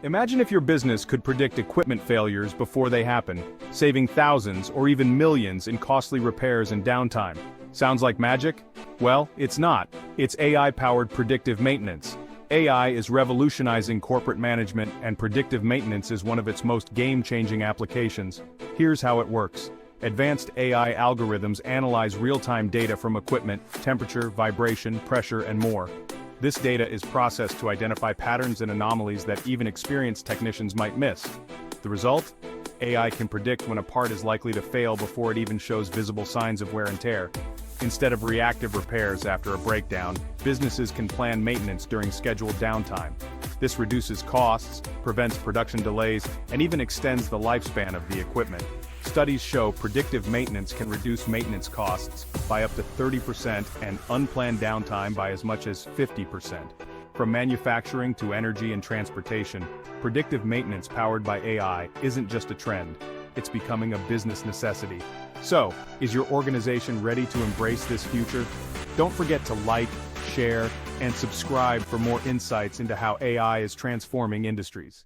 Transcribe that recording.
Imagine if your business could predict equipment failures before they happen, saving thousands or even millions in costly repairs and downtime. Sounds like magic? Well, it's not. It's AI-powered predictive maintenance. AI is revolutionizing corporate management, and predictive maintenance is one of its most game-changing applications. Here's how it works. Advanced AI algorithms analyze real-time data from equipment, temperature, vibration, pressure, and more. This data is processed to identify patterns and anomalies that even experienced technicians might miss. The result? AI can predict when a part is likely to fail before it even shows visible signs of wear and tear. Instead of reactive repairs after a breakdown, businesses can plan maintenance during scheduled downtime. This reduces costs, prevents production delays, and even extends the lifespan of the equipment. Studies show predictive maintenance can reduce maintenance costs by up to 30% and unplanned downtime by as much as 50%. From manufacturing to energy and transportation, predictive maintenance powered by AI isn't just a trend, it's becoming a business necessity. So, is your organization ready to embrace this future? Don't forget to like, share, and subscribe for more insights into how AI is transforming industries.